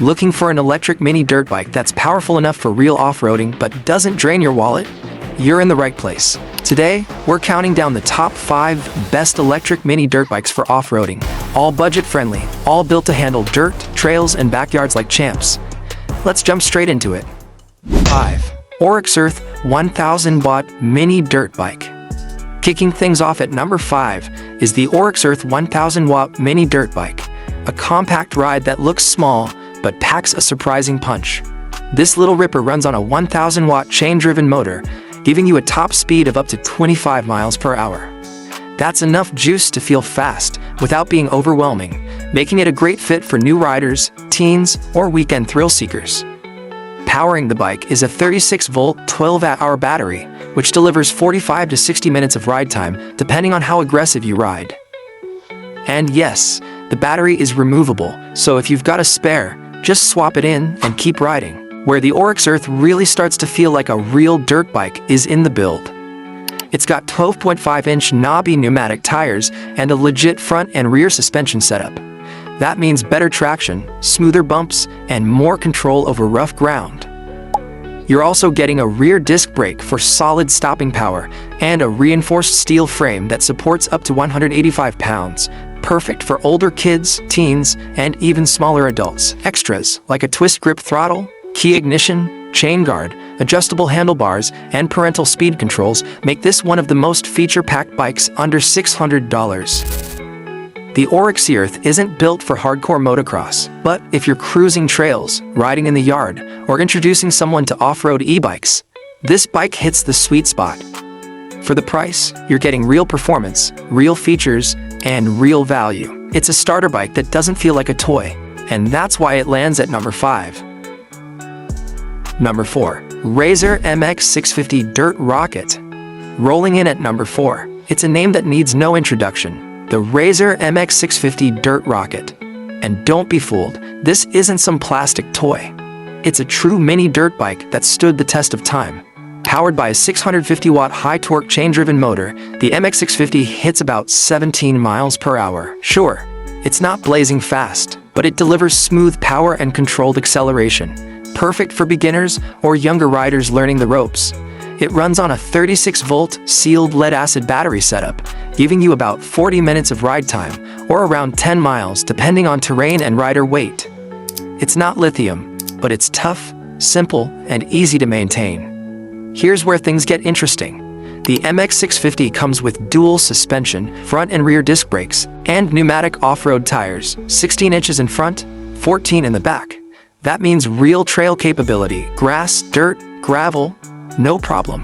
Looking for an electric mini dirt bike that's powerful enough for real off-roading but doesn't drain your wallet? You're in the right place. Today, we're counting down the top 5 best electric mini dirt bikes for off-roading. All budget-friendly, all built to handle dirt, trails, and backyards like champs. Let's jump straight into it. 5. Orex Earth 1000-watt mini dirt bike. Kicking things off at number 5 is the Orex Earth 1000-watt mini dirt bike. A compact ride that looks small, but packs a surprising punch. This little ripper runs on a 1000-watt chain-driven motor, giving you a top speed of up to 25 miles per hour. That's enough juice to feel fast without being overwhelming, making it a great fit for new riders, teens, or weekend thrill seekers. Powering the bike is a 36-volt, 12-hour battery, which delivers 45 to 60 minutes of ride time, depending on how aggressive you ride. And yes, the battery is removable, so if you've got a spare, just swap it in and keep riding. Where the Orex Earth really starts to feel like a real dirt bike is in the build. It's got 12.5-inch knobby pneumatic tires and a legit front and rear suspension setup. That means better traction, smoother bumps, and more control over rough ground. You're also getting a rear disc brake for solid stopping power and a reinforced steel frame that supports up to 185 pounds, perfect for older kids, teens, and even smaller adults. Extras like a twist grip throttle, key ignition, chain guard, adjustable handlebars, and parental speed controls make this one of the most feature-packed bikes under $600. The Oryxearth isn't built for hardcore motocross, but if you're cruising trails, riding in the yard, or introducing someone to off-road e-bikes, this bike hits the sweet spot. For the price, you're getting real performance, real features, and real value. It's a starter bike that doesn't feel like a toy, and that's why it lands at number 5. Number 4. Razer MX 650 Dirt Rocket. Rolling in at number 4, it's a name that needs no introduction. The Razer MX 650 Dirt Rocket. And don't be fooled, this isn't some plastic toy. It's a true mini dirt bike that stood the test of time. Powered by a 650-watt high-torque chain-driven motor, the MX 650 hits about 17 miles per hour. Sure, it's not blazing fast, but it delivers smooth power and controlled acceleration. Perfect for beginners or younger riders learning the ropes. It runs on a 36-volt sealed lead-acid battery setup, giving you about 40 minutes of ride time, or around 10 miles depending on terrain and rider weight. It's not lithium, but it's tough, simple, and easy to maintain. Here's where things get interesting. The MX 650 comes with dual suspension, front and rear disc brakes, and pneumatic off-road tires, 16 inches in front, 14 in the back. That means real trail capability, grass, dirt, gravel, no problem.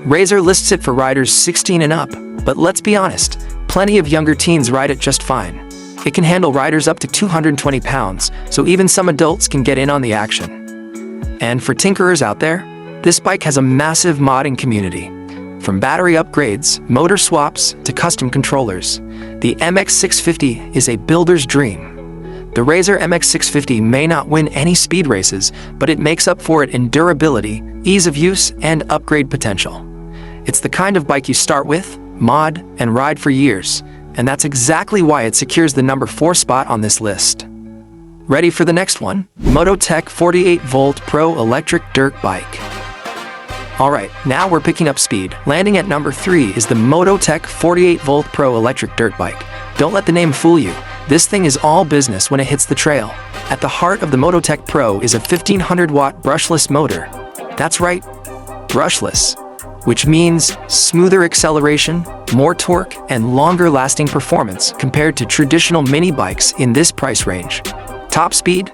Razer lists it for riders 16 and up, but let's be honest, plenty of younger teens ride it just fine. It can handle riders up to 220 pounds, so even some adults can get in on the action. And for tinkerers out there, this bike has a massive modding community. From battery upgrades, motor swaps, to custom controllers, the MX 650 is a builder's dream. The Razer MX 650 may not win any speed races, but it makes up for it in durability, ease of use, and upgrade potential. It's the kind of bike you start with, mod, and ride for years, and that's exactly why it secures the number 4 spot on this list. Ready for the next one? MotoTec 48-volt Pro Electric Dirt Bike. Alright, now we're picking up speed. Landing at number 3 is the MotoTec 48-volt Pro Electric Dirt Bike. Don't let the name fool you. This thing is all business when it hits the trail. At the heart of the MotoTec Pro is a 1500-watt brushless motor. That's right, brushless, which means smoother acceleration, more torque, and longer-lasting performance compared to traditional mini bikes in this price range. Top speed,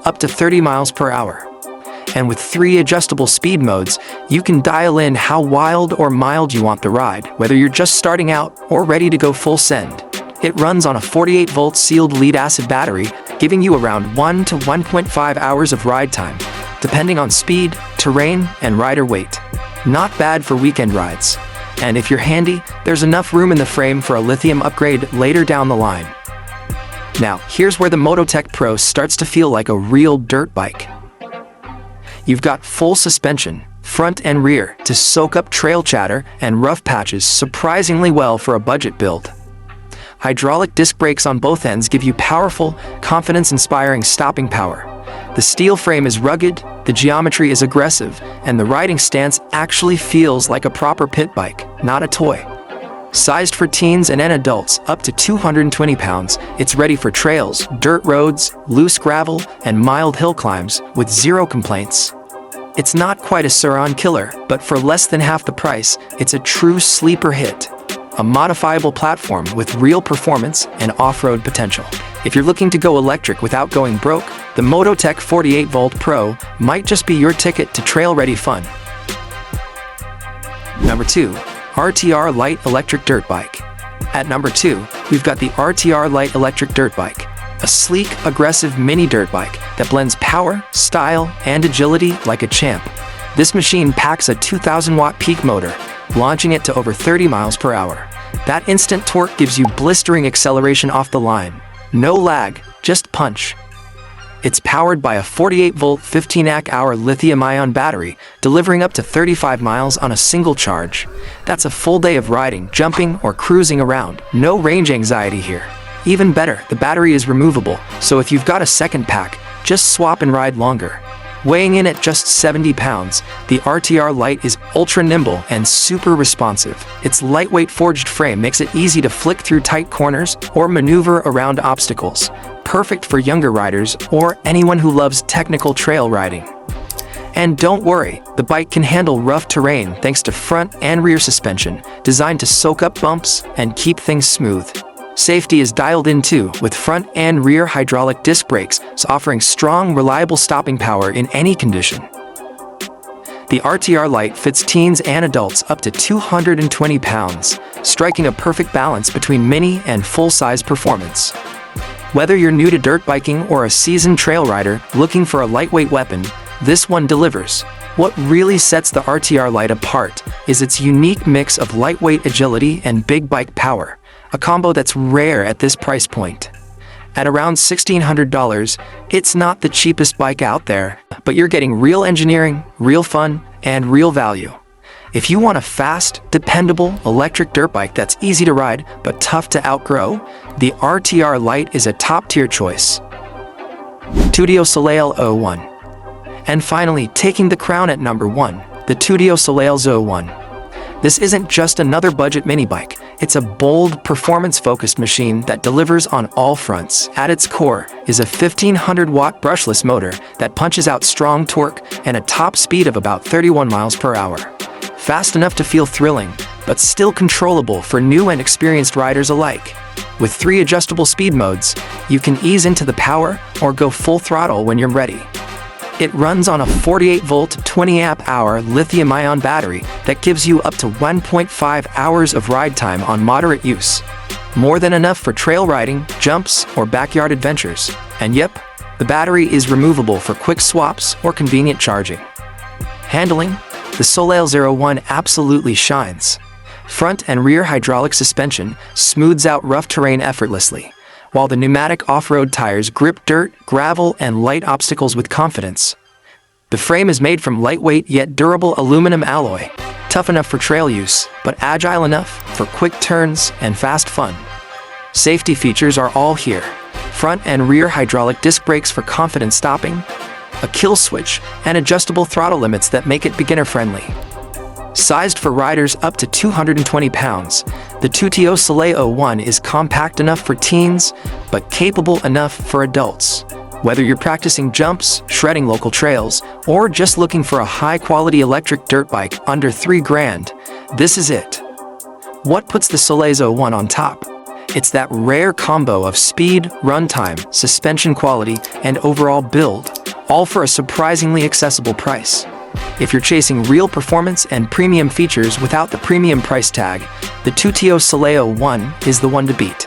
up to 30 miles per hour. And with 3 adjustable speed modes, you can dial in how wild or mild you want the ride, whether you're just starting out or ready to go full send. It runs on a 48-volt sealed lead-acid battery, giving you around 1 to 1.5 hours of ride time, depending on speed, terrain, and rider weight. Not bad for weekend rides. And if you're handy, there's enough room in the frame for a lithium upgrade later down the line. Now, here's where the MotoTec Pro starts to feel like a real dirt bike. You've got full suspension, front and rear, to soak up trail chatter and rough patches surprisingly well for a budget build. Hydraulic disc brakes on both ends give you powerful, confidence-inspiring stopping power, The steel frame is rugged, the geometry is aggressive, and the riding stance actually feels like a proper pit bike, not a toy. Sized for teens and adults up to 220 pounds, it's ready for trails, dirt roads, loose gravel, and mild hill climbs with zero complaints. It's not quite a Sur-Ron killer, but for less than half the price, it's a true sleeper hit. A modifiable platform with real performance and off-road potential. If you're looking to go electric without going broke, the MotoTec 48V Pro might just be your ticket to trail-ready fun. Number 2. RTR Light Electric Dirt Bike. At number 2, we've got the RTR Light Electric Dirt Bike, a sleek, aggressive mini dirt bike that blends power, style, and agility like a champ. This machine packs a 2,000-watt peak motor, launching it to over 30 miles per hour. That instant torque gives you blistering acceleration off the line. No lag, just punch. It's powered by a 48V 15Ah lithium-ion battery, delivering up to 35 miles on a single charge. That's a full day of riding, jumping, or cruising around. No range anxiety here. Even better, the battery is removable, so if you've got a second pack, just swap and ride longer. Weighing in at just 70 pounds, the RTR Light is ultra nimble and super responsive. Its lightweight forged frame makes it easy to flick through tight corners or maneuver around obstacles. Perfect for younger riders or anyone who loves technical trail riding. And don't worry, the bike can handle rough terrain thanks to front and rear suspension, designed to soak up bumps and keep things smooth. Safety is dialed in too, with front and rear hydraulic disc brakes, offering strong, reliable stopping power in any condition. The RTR Light fits teens and adults up to 220 pounds, striking a perfect balance between mini and full-size performance. Whether you're new to dirt biking or a seasoned trail rider looking for a lightweight weapon, this one delivers. What really sets the RTR Light apart is its unique mix of lightweight agility and big bike power, a combo that's rare at this price point. At around $1,600, it's not the cheapest bike out there, but you're getting real engineering, real fun, and real value. If you want a fast, dependable, electric dirt bike that's easy to ride but tough to outgrow, the RTR Light is a top-tier choice. Tudio Soleil 01. And finally, taking the crown at number 1, the Tudio Soleil 01. This isn't just another budget mini bike, it's a bold, performance-focused machine that delivers on all fronts. At its core is a 1,500-watt brushless motor that punches out strong torque and a top speed of about 31 miles per hour. Fast enough to feel thrilling, but still controllable for new and experienced riders alike. With 3 adjustable speed modes, you can ease into the power or go full throttle when you're ready. It runs on a 48V 20Ah lithium-ion battery that gives you up to 1.5 hours of ride time on moderate use. More than enough for trail riding, jumps, or backyard adventures. And yep, the battery is removable for quick swaps or convenient charging. Handling: the Soleil 01 absolutely shines. Front and rear hydraulic suspension smooths out rough terrain effortlessly, while the pneumatic off-road tires grip dirt, gravel, and light obstacles with confidence. The frame is made from lightweight yet durable aluminum alloy, tough enough for trail use, but agile enough for quick turns and fast fun. Safety features are all here. Front and rear hydraulic disc brakes for confident stopping, a kill switch, and adjustable throttle limits that make it beginner-friendly. Sized for riders up to 220 pounds, the Tudio Soleil 01 is compact enough for teens, but capable enough for adults. Whether you're practicing jumps, shredding local trails, or just looking for a high-quality electric dirt bike under $3,000, this is it. What puts the Soleil 01 on top? It's that rare combo of speed, runtime, suspension quality, and overall build, all for a surprisingly accessible price. If you're chasing real performance and premium features without the premium price tag, the Tudio Soleil 01 is the one to beat.